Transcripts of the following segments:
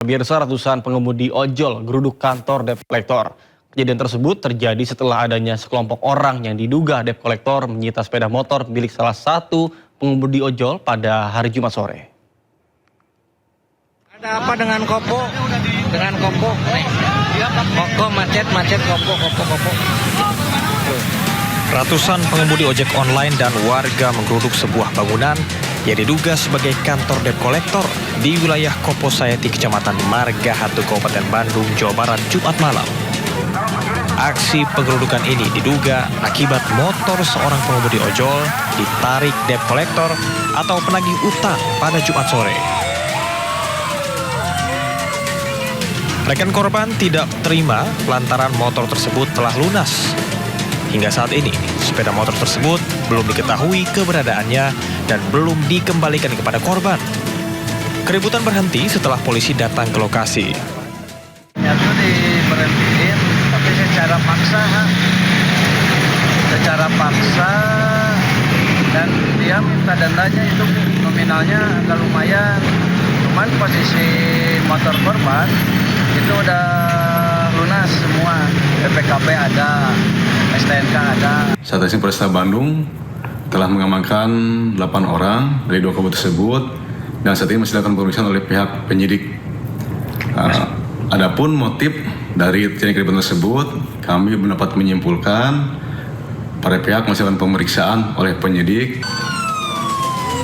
Pemirsa, ratusan pengemudi ojol geruduk kantor debt collector. Kejadian tersebut terjadi setelah adanya sekelompok orang yang diduga debt collector menyita sepeda motor milik salah satu pengemudi ojol pada hari Jumat sore. Ada apa dengan Kopo? Dengan Kopo? Kopo macet Kopo. Ratusan pengemudi ojek online dan warga menggeruduk sebuah bangunan yang diduga sebagai kantor debt collector di wilayah Kopo Sayati, Kecamatan Margahatu, Kabupaten Bandung, Jawa Barat, Jumat malam. Aksi penggerudukan ini diduga akibat motor seorang pengemudi ojol ditarik debt collector atau penagih utang pada Jumat sore. Rekan korban tidak terima lantaran motor tersebut telah lunas. Hingga saat ini, sepeda motor tersebut belum diketahui keberadaannya dan belum dikembalikan kepada korban. Keributan berhenti setelah polisi datang ke lokasi. Itu diberhentiin, tapi secara paksa, dan dia minta dendanya itu nominalnya agak lumayan. Cuman posisi motor korban itu udah lunas semua, PPKP ada, STNK ada. Saat ini Polresta Bandung telah mengamankan 8 orang dari 2 kabupaten tersebut dan saat ini masih dilakukan pemeriksaan oleh pihak penyidik. Adapun motif dari terjadinya keributan tersebut, kami mendapat menyimpulkan para pihak masih dilakukan pemeriksaan oleh penyidik.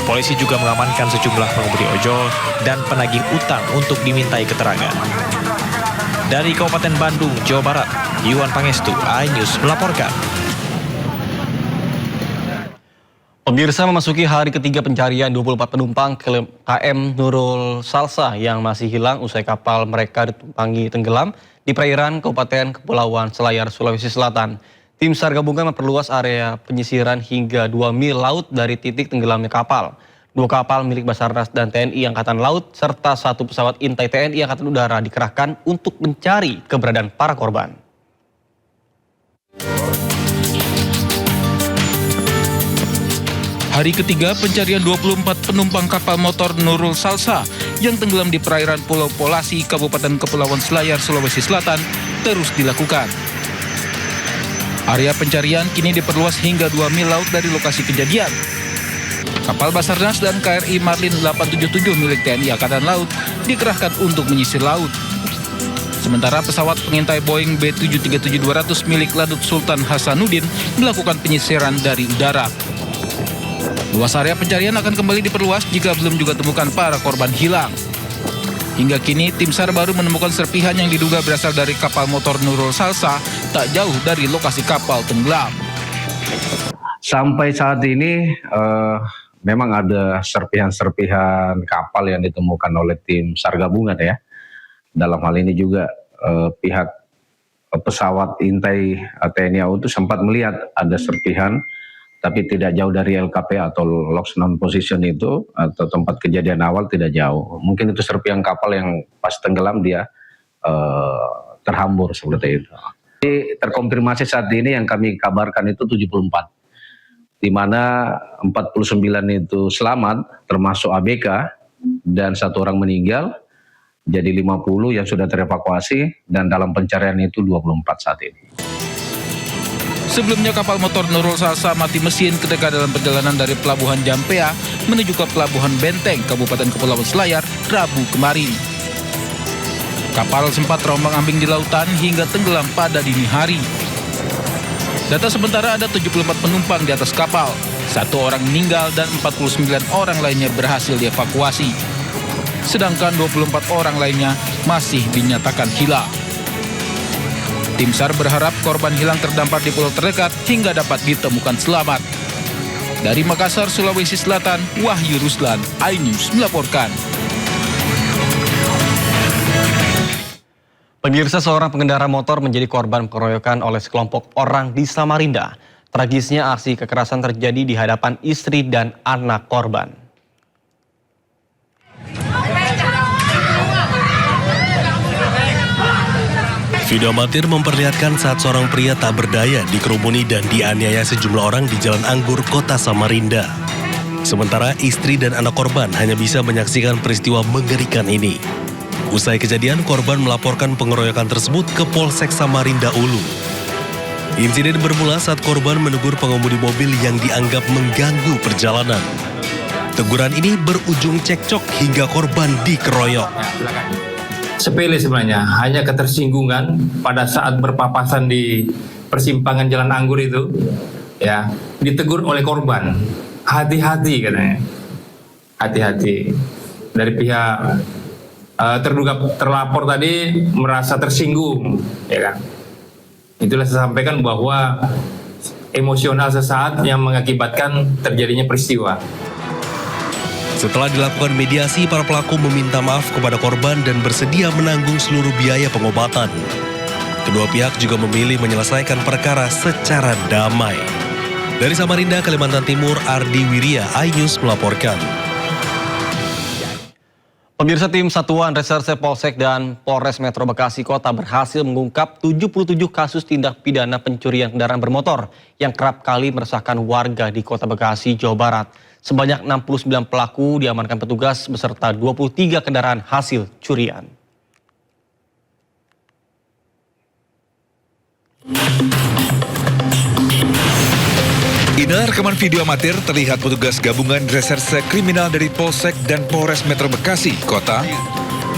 Polisi juga mengamankan sejumlah pengemudi ojol dan penagih utang untuk dimintai keterangan. Dari Kabupaten Bandung, Jawa Barat, Yuan Pangestu, iNews melaporkan. Pemirsa, memasuki hari ketiga pencarian 24 penumpang KM Nurul Salsa yang masih hilang usai kapal mereka ditumpangi tenggelam di perairan Kabupaten Kepulauan Selayar, Sulawesi Selatan. Tim SAR gabungan memperluas area penyisiran hingga 2 mil laut dari titik tenggelamnya kapal. 2 kapal milik Basarnas dan TNI Angkatan Laut serta 1 pesawat intai TNI Angkatan Udara dikerahkan untuk mencari keberadaan para korban. Hari ketiga pencarian 24 penumpang kapal motor Nurul Salsa yang tenggelam di perairan Pulau Polasi, Kabupaten Kepulauan Selayar, Sulawesi Selatan terus dilakukan. Area pencarian kini diperluas hingga 2 mil laut dari lokasi kejadian. Kapal Basarnas dan KRI Marlin 877 milik TNI Angkatan Laut dikerahkan untuk menyisir laut. Sementara pesawat pengintai Boeing B737-200 milik Ladut Sultan Hasanuddin melakukan penyisiran dari udara. Luas area pencarian akan kembali diperluas jika belum juga temukan para korban hilang. Hingga kini, tim SAR baru menemukan serpihan yang diduga berasal dari kapal motor Nurul Salsa tak jauh dari lokasi kapal tenggelam. Sampai saat ini memang ada serpihan-serpihan kapal yang ditemukan oleh tim SAR gabungan ya. Dalam hal ini juga pihak pesawat intai TNI AU itu sempat melihat ada serpihan, tapi tidak jauh dari LKP atau Lost Non Position itu, atau tempat kejadian awal tidak jauh. Mungkin itu serpihan kapal yang pas tenggelam dia terhambur seperti itu. Jadi, terkonfirmasi saat ini yang kami kabarkan itu 74. Di mana 49 itu selamat, termasuk ABK, dan 1 orang meninggal, jadi 50 yang sudah terevakuasi, dan dalam pencarian itu 24 saat ini. Sebelumnya kapal motor Nurul Salsa mati mesin ketika dalam perjalanan dari Pelabuhan Jampea menuju ke Pelabuhan Benteng, Kabupaten Kepulauan Selayar, Rabu kemarin. Kapal sempat terombang-ambing di lautan hingga tenggelam pada dini hari. Data sementara ada 74 penumpang di atas kapal, 1 orang meninggal dan 49 orang lainnya berhasil dievakuasi. Sedangkan 24 orang lainnya masih dinyatakan hilang. Tim SAR berharap korban hilang terdampar di pulau terdekat hingga dapat ditemukan selamat. Dari Makassar, Sulawesi Selatan, Wahyu Ruslan, iNews melaporkan. Pemirsa, seorang pengendara motor menjadi korban pengeroyokan oleh sekelompok orang di Samarinda. Tragisnya aksi kekerasan terjadi di hadapan istri dan anak korban. Video amatir memperlihatkan saat seorang pria tak berdaya dikerumuni dan dianiaya sejumlah orang di Jalan Anggur, Kota Samarinda. Sementara istri dan anak korban hanya bisa menyaksikan peristiwa mengerikan ini. Usai kejadian, korban melaporkan pengeroyokan tersebut ke Polsek Samarinda Ulu. Insiden bermula saat korban menegur pengemudi mobil yang dianggap mengganggu perjalanan. Teguran ini berujung cekcok hingga korban dikeroyok. Sepele sebenarnya, hanya ketersinggungan pada saat berpapasan di persimpangan Jalan Anggur itu, ya, ditegur oleh korban. Hati-hati katanya, hati-hati. Dari pihak terduga terlapor tadi merasa tersinggung, ya kan. Itulah saya sampaikan bahwa emosional sesaat yang mengakibatkan terjadinya peristiwa. Setelah dilakukan mediasi, para pelaku meminta maaf kepada korban dan bersedia menanggung seluruh biaya pengobatan. Kedua pihak juga memilih menyelesaikan perkara secara damai. Dari Samarinda, Kalimantan Timur, Ardi Wirya, iNews melaporkan. Pemirsa, tim Satuan Reserse Polsek dan Polres Metro Bekasi Kota berhasil mengungkap 77 kasus tindak pidana pencurian kendaraan bermotor yang kerap kali meresahkan warga di Kota Bekasi, Jawa Barat. Sebanyak 69 pelaku diamankan petugas beserta 23 kendaraan hasil curian. Inilah rekaman video amatir terlihat petugas gabungan reserse kriminal dari Polsek dan Polres Metro Bekasi Kota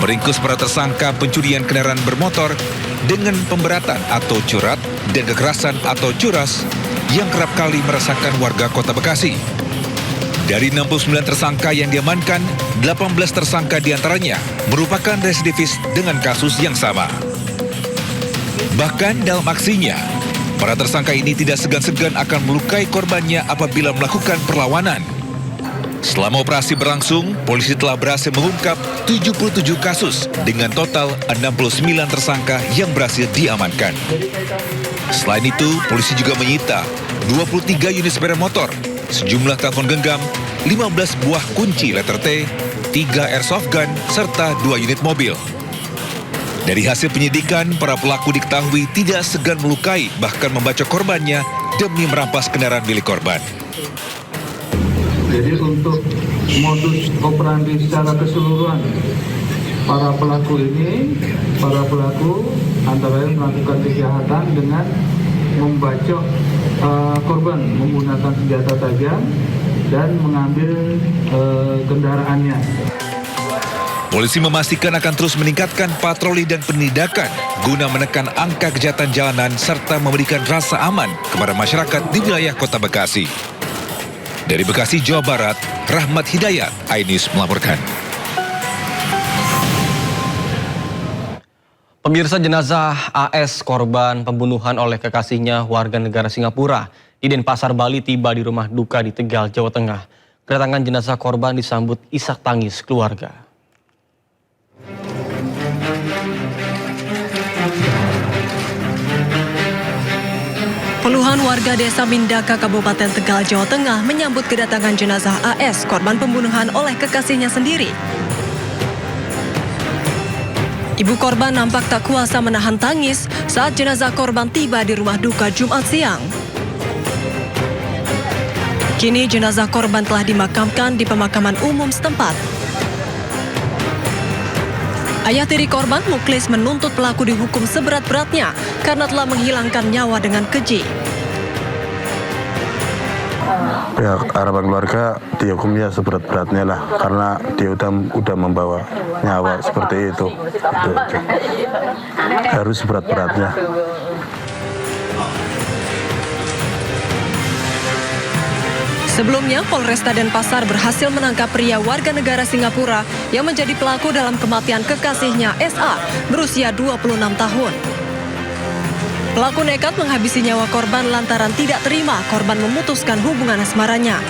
meringkus para tersangka pencurian kendaraan bermotor dengan pemberatan atau curat dan kekerasan atau curas yang kerap kali meresahkan warga Kota Bekasi. Dari 69 tersangka yang diamankan, 18 tersangka diantaranya merupakan residivis dengan kasus yang sama. Bahkan dalam aksinya, para tersangka ini tidak segan-segan akan melukai korbannya apabila melakukan perlawanan. Selama operasi berlangsung, polisi telah berhasil mengungkap 77 kasus dengan total 69 tersangka yang berhasil diamankan. Selain itu, polisi juga menyita 23 unit sepeda motor, sejumlah telepon genggam, 15 buah kunci letter T, 3 airsoft gun, serta 2 unit mobil. Dari hasil penyidikan, para pelaku diketahui tidak segan melukai, bahkan membacok korbannya demi merampas kendaraan milik korban. Jadi untuk modus operandi secara keseluruhan, para pelaku antara lain melakukan kejahatan dengan membacok korban menggunakan senjata tajam dan mengambil kendaraannya. Polisi memastikan akan terus meningkatkan patroli dan penindakan guna menekan angka kejahatan jalanan serta memberikan rasa aman kepada masyarakat di wilayah Kota Bekasi. Dari Bekasi, Jawa Barat, Rahmat Hidayat, iNews melaporkan. Pemirsa, jenazah AS korban pembunuhan oleh kekasihnya warga negara Singapura di Denpasar, Bali tiba di rumah duka di Tegal, Jawa Tengah. Kedatangan jenazah korban disambut isak tangis keluarga. Puluhan warga desa Mindaka, Kabupaten Tegal, Jawa Tengah menyambut kedatangan jenazah AS korban pembunuhan oleh kekasihnya sendiri. Ibu korban nampak tak kuasa menahan tangis saat jenazah korban tiba di rumah duka Jumat siang. Kini jenazah korban telah dimakamkan di pemakaman umum setempat. Ayah tiri korban, Muklis, menuntut pelaku dihukum seberat-beratnya karena telah menghilangkan nyawa dengan keji. Ya, harapan keluarga dihukumnya seberat-beratnya lah, karena dia udah membawa nyawa seperti itu. Harus seberat-beratnya. Sebelumnya, Polresta Denpasar berhasil menangkap pria warga negara Singapura yang menjadi pelaku dalam kematian kekasihnya SA berusia 26 tahun. Pelaku nekat menghabisi nyawa korban lantaran tidak terima korban memutuskan hubungan asmaranya.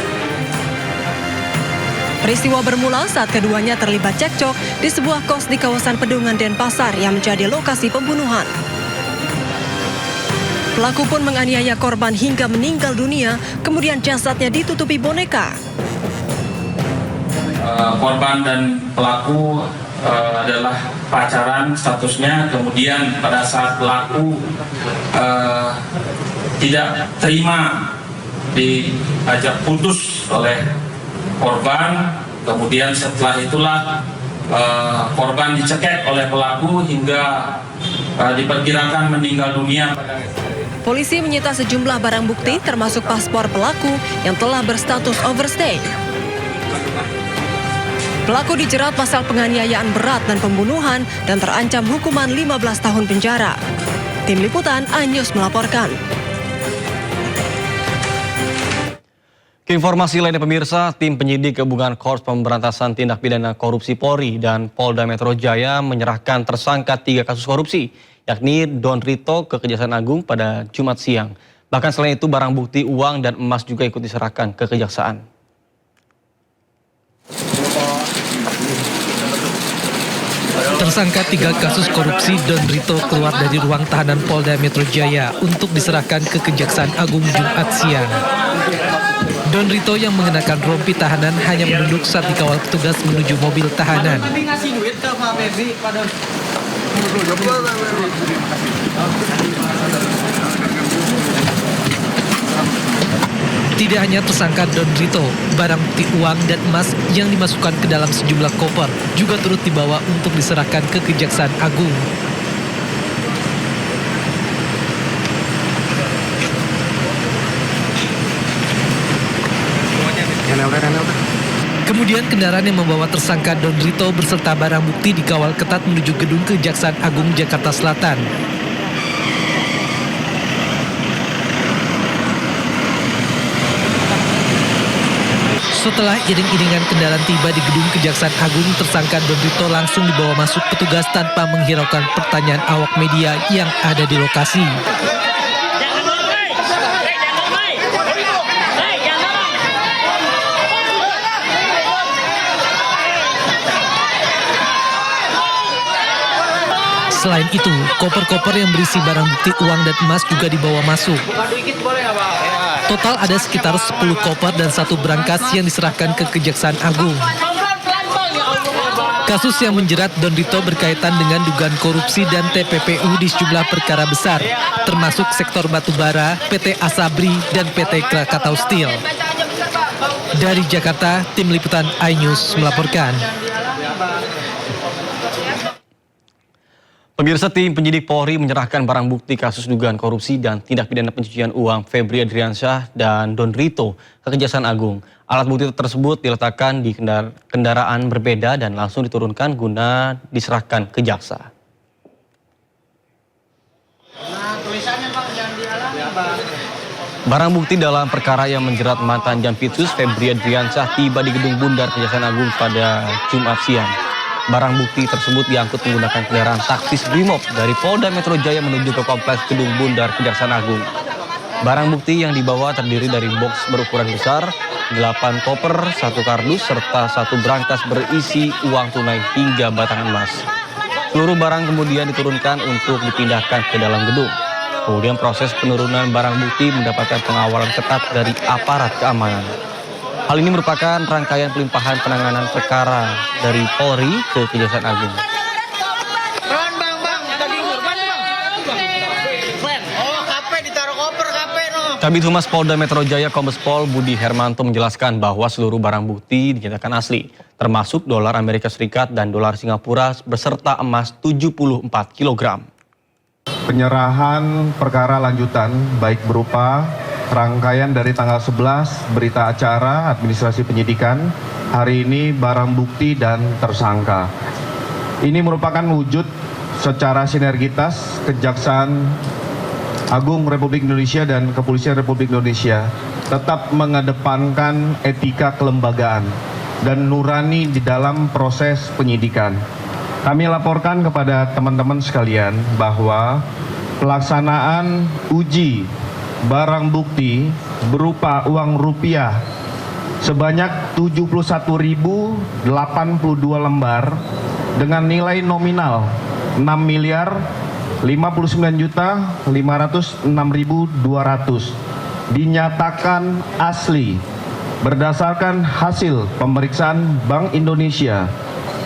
Peristiwa bermula saat keduanya terlibat cekcok di sebuah kos di kawasan Pedungan Denpasar yang menjadi lokasi pembunuhan. Pelaku pun menganiaya korban hingga meninggal dunia, kemudian jasadnya ditutupi boneka. Korban dan pelaku adalah pacaran statusnya, kemudian pada saat pelaku tidak terima diajak putus oleh korban, kemudian setelah itulah korban dicekek oleh pelaku hingga diperkirakan meninggal dunia. Polisi menyita sejumlah barang bukti termasuk paspor pelaku yang telah berstatus overstay. Pelaku dijerat pasal penganiayaan berat dan pembunuhan dan terancam hukuman 15 tahun penjara. Tim Liputan iNews melaporkan. Informasi lainnya pemirsa, tim penyidik gabungan Korps Pemberantasan Tindak Pidana Korupsi Polri dan Polda Metro Jaya menyerahkan tersangka 3 kasus korupsi, yakni Don Rito ke Kejaksaan Agung pada Jumat siang. Bahkan selain itu barang bukti uang dan emas juga ikut diserahkan ke Kejaksaan. Tersangka 3 kasus korupsi Don Rito keluar dari ruang tahanan Polda Metro Jaya untuk diserahkan ke Kejaksaan Agung Jumat siang. Don Rito yang mengenakan rompi tahanan hanya menunduk saat dikawal petugas menuju mobil tahanan. Tidak hanya tersangka Don Rito, barang bukti uang dan emas yang dimasukkan ke dalam sejumlah koper juga turut dibawa untuk diserahkan ke Kejaksaan Agung. Kemudian kendaraan yang membawa tersangka Don Rito berserta barang bukti dikawal ketat menuju gedung Kejaksaan Agung Jakarta Selatan. Setelah iring-iringan kendaraan tiba di gedung Kejaksaan Agung, tersangka Don Rito langsung dibawa masuk petugas tanpa menghiraukan pertanyaan awak media yang ada di lokasi. Selain itu, koper-koper yang berisi barang bukti uang dan emas juga dibawa masuk. Total ada sekitar 10 koper dan 1 berangkas yang diserahkan ke Kejaksaan Agung. Kasus yang menjerat Don Rito berkaitan dengan dugaan korupsi dan TPPU di sejumlah perkara besar, termasuk sektor batubara, PT Asabri, dan PT Krakatau Steel. Dari Jakarta, Tim Liputan iNews melaporkan. Pemirsa, tim penyidik Polri menyerahkan barang bukti kasus dugaan korupsi dan tindak pidana pencucian uang Febri Adriansyah dan Don Rito ke Kejaksaan Agung. Alat bukti tersebut diletakkan di kendaraan berbeda dan langsung diturunkan guna diserahkan ke jaksa. Barang bukti dalam perkara yang menjerat mantan Jampitsus Febri Adriansyah tiba di Gedung Bundar Kejaksaan Agung pada Jumat siang. Barang bukti tersebut diangkut menggunakan kendaraan taktis Brimob dari Polda Metro Jaya menuju ke Kompleks Gedung Bundar Kejaksaan Agung. Barang bukti yang dibawa terdiri dari box berukuran besar, 8 koper, 1 kardus, serta 1 berangkas berisi uang tunai hingga batang emas. Seluruh barang kemudian diturunkan untuk dipindahkan ke dalam gedung. Kemudian proses penurunan barang bukti mendapatkan pengawalan ketat dari aparat keamanan. Hal ini merupakan rangkaian pelimpahan penanganan perkara dari Polri ke Kejaksaan Agung. Kabid Humas Polda Metro Jaya Kombes Pol Budi Hermanto menjelaskan bahwa seluruh barang bukti dinyatakan asli, termasuk dolar Amerika Serikat dan dolar Singapura beserta emas 74 kg. Penyerahan perkara lanjutan baik berupa rangkaian dari tanggal 11 berita acara administrasi penyidikan, hari ini barang bukti dan tersangka. Ini merupakan wujud secara sinergitas Kejaksaan Agung Republik Indonesia dan Kepolisian Republik Indonesia tetap mengedepankan etika kelembagaan dan nurani di dalam proses penyidikan. Kami laporkan kepada teman-teman sekalian bahwa pelaksanaan uji barang bukti berupa uang rupiah sebanyak 71.082 lembar dengan nilai nominal 6.059.506.200 dinyatakan asli berdasarkan hasil pemeriksaan Bank Indonesia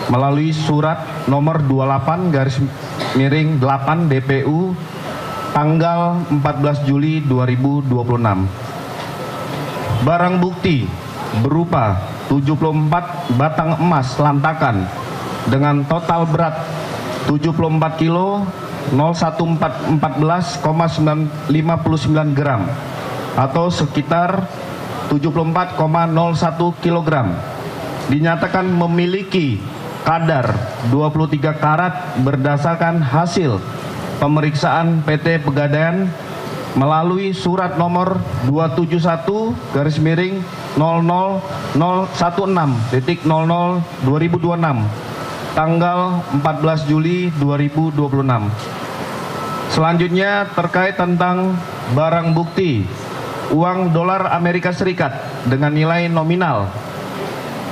melalui surat nomor 28/8 DPU tanggal 14 Juli 2026. Barang bukti berupa 74 batang emas lantakan dengan total berat 74 kilo 01459 gram atau sekitar 74,01 kilogram. Dinyatakan memiliki kadar 23 karat berdasarkan hasil pemeriksaan PT Pegadaian melalui surat nomor 271-00-00016.00/2026 tanggal 14 Juli 2026. Selanjutnya terkait tentang barang bukti uang dolar Amerika Serikat dengan nilai nominal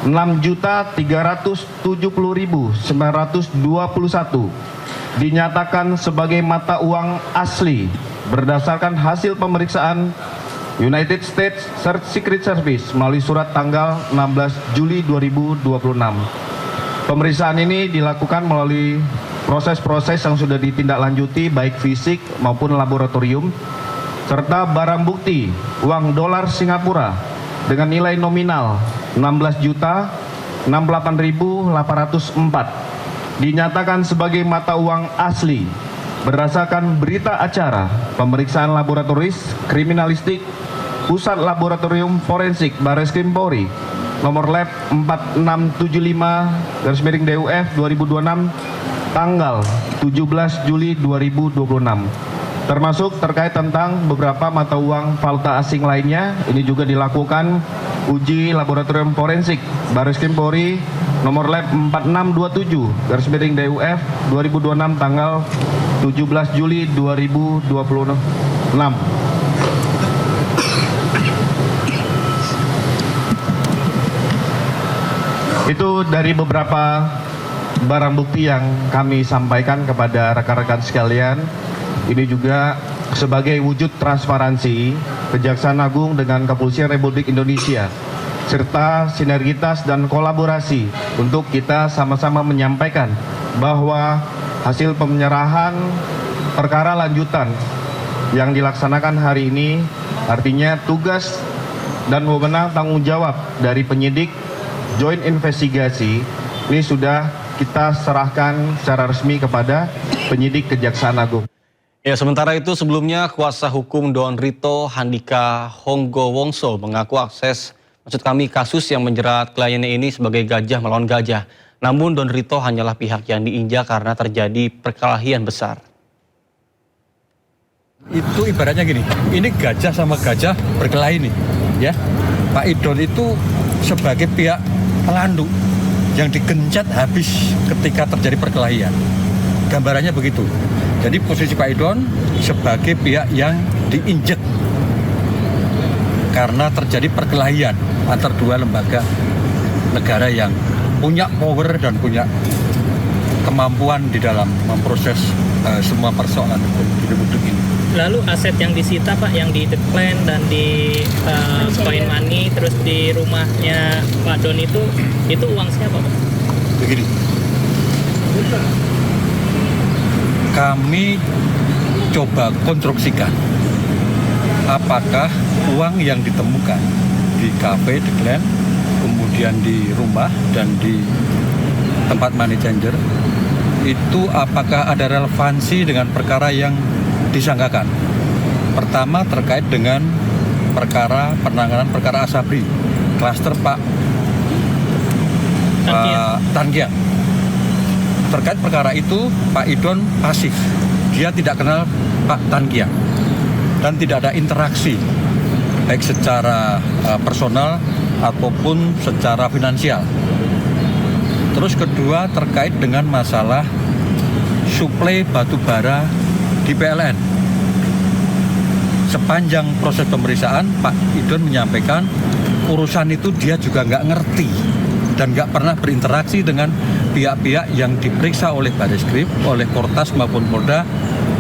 6.370.921 dinyatakan sebagai mata uang asli berdasarkan hasil pemeriksaan United States Secret Service melalui surat tanggal 16 Juli 2026. Pemeriksaan ini dilakukan melalui proses-proses yang sudah ditindaklanjuti baik fisik maupun laboratorium, serta barang bukti uang dolar Singapura dengan nilai nominal 16.068.804 dinyatakan sebagai mata uang asli berdasarkan berita acara pemeriksaan laboratoris kriminalistik Pusat Laboratorium Forensik Barreskrim Polri nomor lab 4675/DUF 2026 tanggal 17 Juli 2026. Termasuk terkait tentang beberapa mata uang valuta asing lainnya, ini juga dilakukan uji laboratorium forensik Barreskrim Polri nomor lab 4627/DUF 2026 tanggal 17 Juli 2026. Itu dari beberapa barang bukti yang kami sampaikan kepada rekan-rekan sekalian. Ini juga sebagai wujud transparansi Kejaksaan Agung dengan Kepolisian Republik Indonesia serta sinergitas dan kolaborasi untuk kita sama-sama menyampaikan bahwa hasil penyerahan perkara lanjutan yang dilaksanakan hari ini artinya tugas dan wewenang tanggung jawab dari penyidik Joint Investigasi ini sudah kita serahkan secara resmi kepada penyidik Kejaksaan Agung. Ya, sementara itu sebelumnya kuasa hukum Don Rito Handika Honggowongso mengaku kasus yang menjerat kliennya ini sebagai gajah melawan gajah. Namun Don Rito hanyalah pihak yang diinjak karena terjadi perkelahian besar. Itu ibaratnya gini, ini gajah sama gajah berkelahi nih, ya. Pak Idon itu sebagai pihak pelandu yang digencet habis ketika terjadi perkelahian. Gambarannya begitu. Jadi posisi Pak Idon sebagai pihak yang diinjek karena terjadi perkelahian antar dua lembaga negara yang punya power dan punya kemampuan di dalam memproses semua persoalan di Republik ini. Lalu aset yang disita Pak, yang di decline dan di coin money, terus di rumahnya Pak Don itu uang siapa Pak? Begini, kami coba konstruksikan apakah uang yang ditemukan di kafe The Glen, kemudian di rumah dan di tempat money changer itu apakah ada relevansi dengan perkara yang disangkakan. Pertama terkait dengan penanganan perkara Asabri, klaster Pak Tangiang. Terkait perkara itu Pak Idon pasif, dia tidak kenal Pak Tangiang dan tidak ada interaksi baik secara personal ataupun secara finansial. Terus kedua terkait dengan masalah suplai batu bara di PLN. Sepanjang proses pemeriksaan Pak Idon menyampaikan urusan itu dia juga nggak ngerti dan nggak pernah berinteraksi dengan pihak-pihak yang diperiksa oleh Barreskrim, oleh Kortas maupun Polda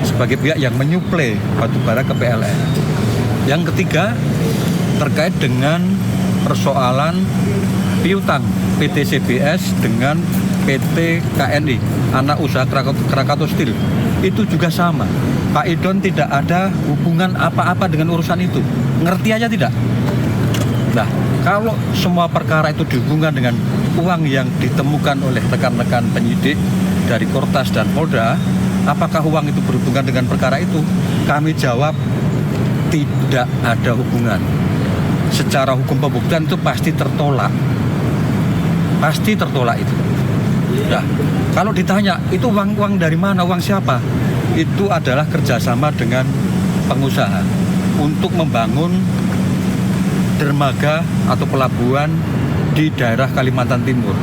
sebagai pihak yang menyuplai batubara ke PLN. Yang ketiga terkait dengan persoalan piutang PT CBS dengan PT KNI, anak usaha Krakatau Steel. Itu juga sama. Pak Idon tidak ada hubungan apa-apa dengan urusan itu. Ngerti aja tidak? Nah, kalau semua perkara itu dihubungkan dengan uang yang ditemukan oleh rekan-rekan penyidik dari Kortas dan Polda, apakah uang itu berhubungan dengan perkara itu? Kami jawab tidak ada hubungan. Secara hukum pembuktian itu pasti tertolak. Pasti tertolak itu. Nah, kalau ditanya itu uang dari mana, uang siapa? Itu adalah kerjasama dengan pengusaha untuk membangun dermaga atau pelabuhan di daerah Kalimantan Timur.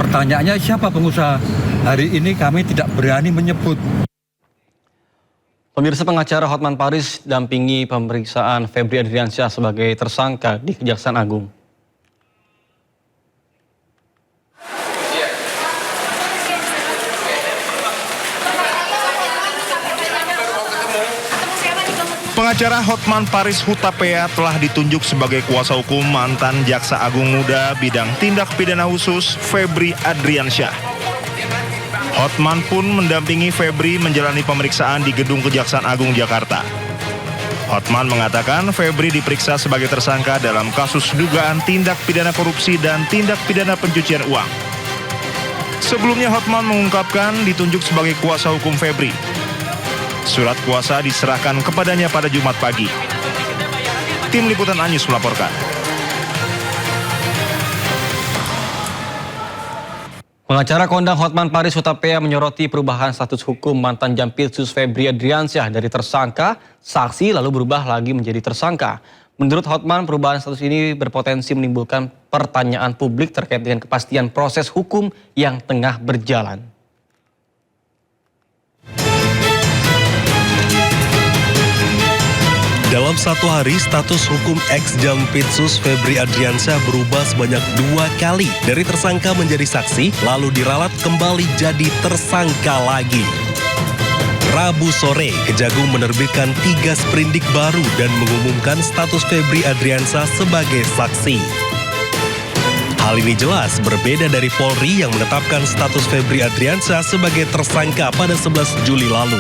Pertanyaannya siapa pengusaha? Hari ini kami tidak berani menyebut. Pemirsa, pengacara Hotman Paris dampingi pemeriksaan Febri Adriansyah sebagai tersangka di Kejaksaan Agung. Pengacara Hotman Paris Hutapea telah ditunjuk sebagai kuasa hukum mantan Jaksa Agung Muda bidang tindak pidana khusus Febri Adriansyah. Hotman pun mendampingi Febri menjalani pemeriksaan di Gedung Kejaksaan Agung Jakarta. Hotman mengatakan Febri diperiksa sebagai tersangka dalam kasus dugaan tindak pidana korupsi dan tindak pidana pencucian uang. Sebelumnya Hotman mengungkapkan ditunjuk sebagai kuasa hukum Febri. Surat kuasa diserahkan kepadanya pada Jumat pagi. Tim Liputan Anyus melaporkan. Pengacara kondang Hotman Paris Hutapea menyoroti perubahan status hukum mantan Jampitsus Febri Adriansyah dari tersangka, saksi lalu berubah lagi menjadi tersangka. Menurut Hotman, perubahan status ini berpotensi menimbulkan pertanyaan publik terkait dengan kepastian proses hukum yang tengah berjalan. Dalam satu hari, status hukum ex-Jampitsus Febri Adriansyah berubah sebanyak 2 kali. Dari tersangka menjadi saksi, lalu diralat kembali jadi tersangka lagi. Rabu sore, Kejagung menerbitkan 3 sprindik baru dan mengumumkan status Febri Adriansyah sebagai saksi. Hal ini jelas berbeda dari Polri yang menetapkan status Febri Adriansyah sebagai tersangka pada 11 Juli lalu.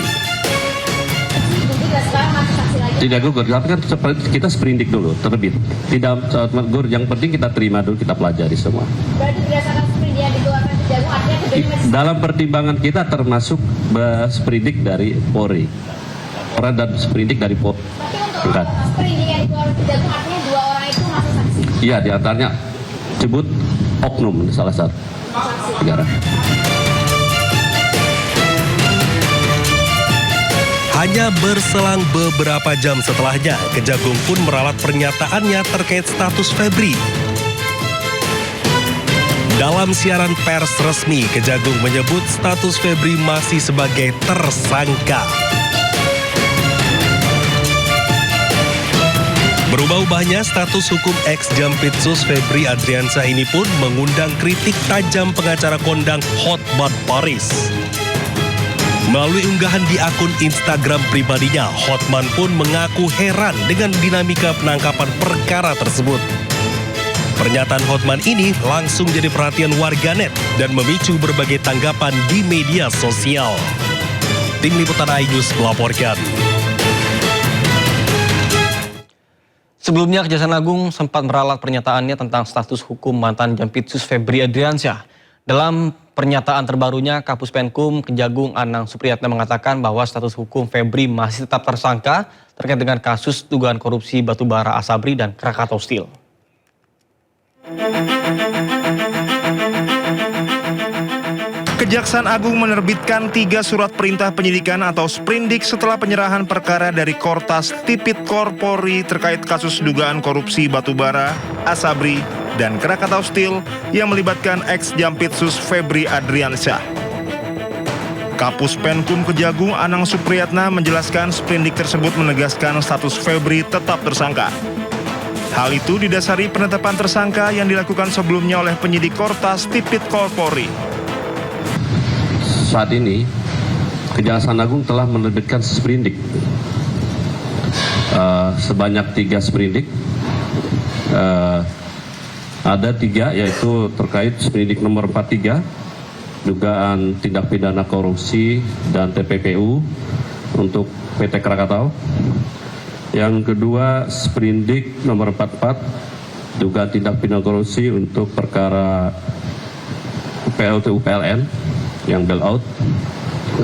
Tidak gugur, tapi kan kita sprindik dulu, terbit. Tidak gugur, yang penting kita terima dulu, kita pelajari semua. Berarti berdasarkan sprindik yang dikeluarkan Kejagung, artinya dalam pertimbangan kita termasuk sprindik dari Polri. Orang dan sprindik dari Polri. Tapi untuk sprindik yang dikeluarkan Kejagung, artinya 2 orang itu masih saksi? Iya, diantaranya sebut oknum salah satu negara. Hanya berselang beberapa jam setelahnya, Kejagung pun meralat pernyataannya terkait status Febri. Dalam siaran pers resmi, Kejagung menyebut status Febri masih sebagai tersangka. Berubah-ubahnya status hukum ex-Jampitsus Febri Adriansyah ini pun mengundang kritik tajam pengacara kondang Hotman Paris. Melalui unggahan di akun Instagram pribadinya, Hotman pun mengaku heran dengan dinamika penangkapan perkara tersebut. Pernyataan Hotman ini langsung jadi perhatian warganet dan memicu berbagai tanggapan di media sosial. Tim Liputan iNews melaporkan. Sebelumnya, Kejaksaan Agung sempat meralat pernyataannya tentang status hukum mantan Jampitsus Febri Adriansyah. Dalam pernyataan terbarunya, Kapus Penkum Kejagung Anang Supriyatna mengatakan bahwa status hukum Febri masih tetap tersangka terkait dengan kasus dugaan korupsi batubara Asabri dan Krakatau Steel. Kejaksaan Agung menerbitkan 3 surat perintah penyidikan atau sprindik setelah penyerahan perkara dari Kortas Tipikor Polri terkait kasus dugaan korupsi batubara, Asabri, dan Krakatau Steel yang melibatkan ex-Jampitsus Febri Adriansyah. Kapus Penkum Kejagung Anang Supriyatna menjelaskan sprindik tersebut menegaskan status Febri tetap tersangka. Hal itu didasari penetapan tersangka yang dilakukan sebelumnya oleh penyidik Kortas Tipikor Polri. Saat ini, Kejaksaan Agung telah menerbitkan sprindik sebanyak 3 sprindik. Ada 3, yaitu terkait sprindik nomor 43, dugaan tindak pidana korupsi dan TPPU untuk PT Krakatau. Yang kedua, sprindik nomor 44, dugaan tindak pidana korupsi untuk perkara PLTU PLN yang bailout.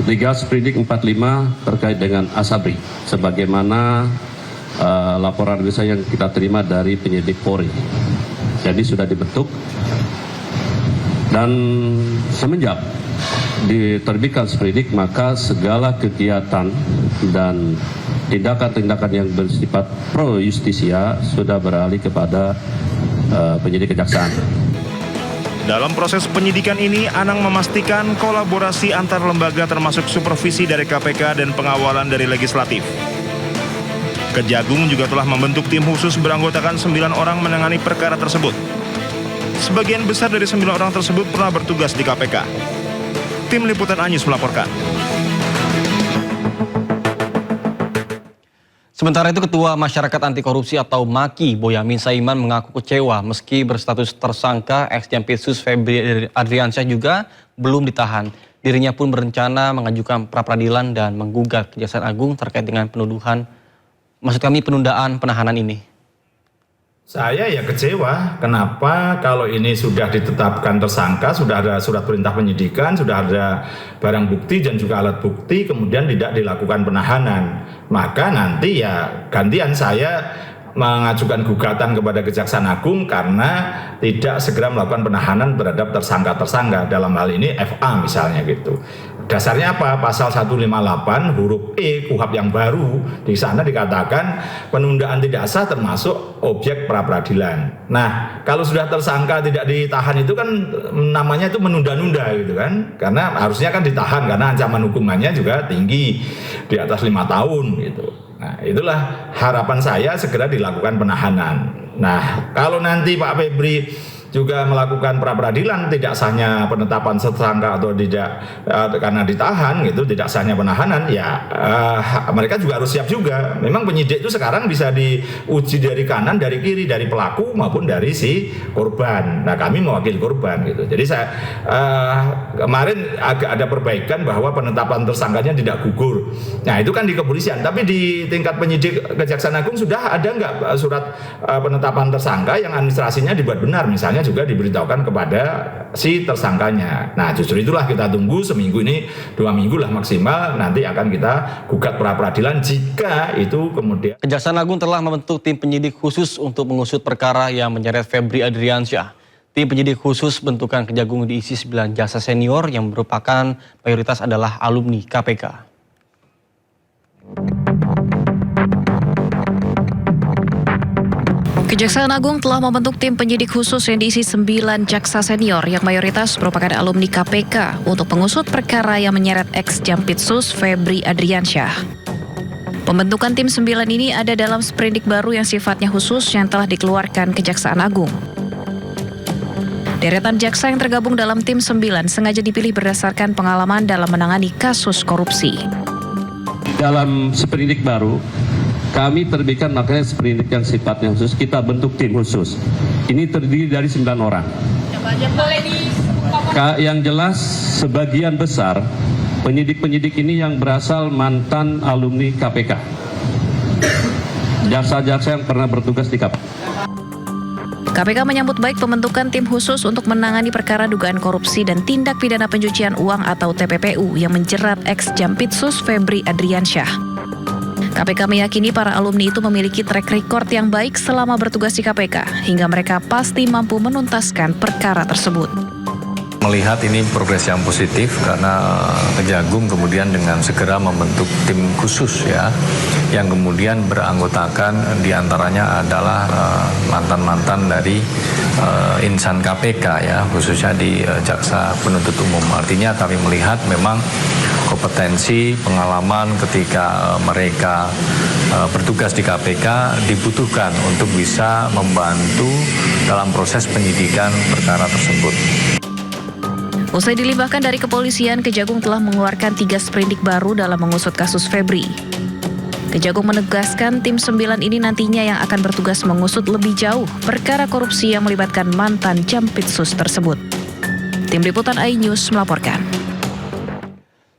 Ketiga, Sprindik 45 terkait dengan Asabri, sebagaimana laporan desa yang kita terima dari penyidik Polri. Jadi sudah dibentuk dan semenjak diterbitkan Sprindik, maka segala kegiatan dan tindakan-tindakan yang bersifat pro justisia sudah beralih kepada penyidik kejaksaan. Dalam proses penyidikan ini, Anang memastikan kolaborasi antar lembaga termasuk supervisi dari KPK dan pengawalan dari legislatif. Kejagung juga telah membentuk tim khusus beranggotakan 9 orang menangani perkara tersebut. Sebagian besar dari 9 orang tersebut pernah bertugas di KPK. Tim Liputan Anyus melaporkan. Sementara itu, Ketua Masyarakat Anti Korupsi atau MAKI, Boyamin Saiman mengaku kecewa meski berstatus tersangka ex-Jampitsus Febri Adriansyah juga belum ditahan. Dirinya pun berencana mengajukan pra-peradilan dan menggugat Kejaksaan Agung terkait dengan penundaan penahanan ini. Saya ya kecewa, kenapa kalau ini sudah ditetapkan tersangka, sudah ada surat perintah penyidikan, sudah ada barang bukti dan juga alat bukti, kemudian tidak dilakukan penahanan. Maka nanti ya gantian saya mengajukan gugatan kepada Kejaksaan Agung karena tidak segera melakukan penahanan terhadap tersangka-tersangka, dalam hal ini FA misalnya gitu. Dasarnya apa? Pasal 158 huruf E KUHP yang baru, di sana dikatakan penundaan tidak sah termasuk objek pra-peradilan. Nah, kalau sudah tersangka tidak ditahan itu kan namanya itu menunda-nunda gitu kan. Karena harusnya kan ditahan karena ancaman hukumannya juga tinggi, di atas 5 tahun gitu. Nah, itulah harapan saya segera dilakukan penahanan. Nah, kalau nanti Pak Febri juga melakukan pra-peradilan tidak sahnya penetapan tersangka atau tidak karena ditahan gitu, tidak sahnya penahanan, ya mereka juga harus siap juga. Memang penyidik itu sekarang bisa diuji dari kanan, dari kiri, dari pelaku maupun dari si korban. Nah, kami mewakili korban gitu. Jadi saya kemarin agak ada perbaikan bahwa penetapan tersangkanya tidak gugur. Nah, itu kan di kepolisian, tapi di tingkat penyidik Kejaksaan Agung sudah ada nggak surat penetapan tersangka yang administrasinya dibuat benar, misalnya juga diberitahukan kepada si tersangkanya. Nah, justru itulah kita tunggu seminggu ini, 2 minggu lah maksimal, nanti akan kita gugat pra-peradilan jika itu kemudian. Kejaksaan Agung telah membentuk tim penyidik khusus untuk mengusut perkara yang menyeret Febri Adriansyah. Tim penyidik khusus bentukan Kejagung diisi 9 jaksa senior yang merupakan mayoritas adalah alumni KPK. Kejaksaan Agung telah membentuk tim penyidik khusus yang diisi 9 jaksa senior yang mayoritas merupakan alumni KPK untuk mengusut perkara yang menyeret ex-Jampitsus Febri Adriansyah. Pembentukan tim 9 ini ada dalam sprindik baru yang sifatnya khusus yang telah dikeluarkan Kejaksaan Agung. Deretan jaksa yang tergabung dalam tim 9 sengaja dipilih berdasarkan pengalaman dalam menangani kasus korupsi. Dalam sprindik baru, kami terbitkan makanya sprindik yang sifatnya khusus, kita bentuk tim khusus. Ini terdiri dari 9 orang. Yang jelas sebagian besar penyidik-penyidik ini yang berasal mantan alumni KPK. Jaksa-jaksa yang pernah bertugas di KPK. KPK menyambut baik pembentukan tim khusus untuk menangani perkara dugaan korupsi dan tindak pidana pencucian uang atau TPPU yang menjerat ex-Jampitsus Febri Adriansyah. KPK meyakini para alumni itu memiliki track record yang baik selama bertugas di KPK, hingga mereka pasti mampu menuntaskan perkara tersebut. Melihat ini progres yang positif karena Kejagung kemudian dengan segera membentuk tim khusus ya, yang kemudian beranggotakan diantaranya adalah mantan-mantan dari insan KPK ya, khususnya di Jaksa Penuntut Umum. Artinya kami melihat memang kompetensi, pengalaman ketika mereka bertugas di KPK dibutuhkan untuk bisa membantu dalam proses penyidikan perkara tersebut. Usai dilimpahkan dari kepolisian, Kejagung telah mengeluarkan 3 sprindik baru dalam mengusut kasus Febri. Kejagung menegaskan tim 9 ini nantinya yang akan bertugas mengusut lebih jauh perkara korupsi yang melibatkan mantan Jampitsus tersebut. Tim Liputan iNews melaporkan.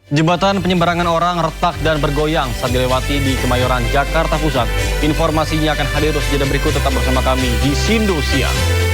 Jembatan penyeberangan orang retak dan bergoyang saat dilewati di Kemayoran, Jakarta Pusat. Informasinya akan hadir sejenak berikut, tetap bersama kami di Sindo Siang.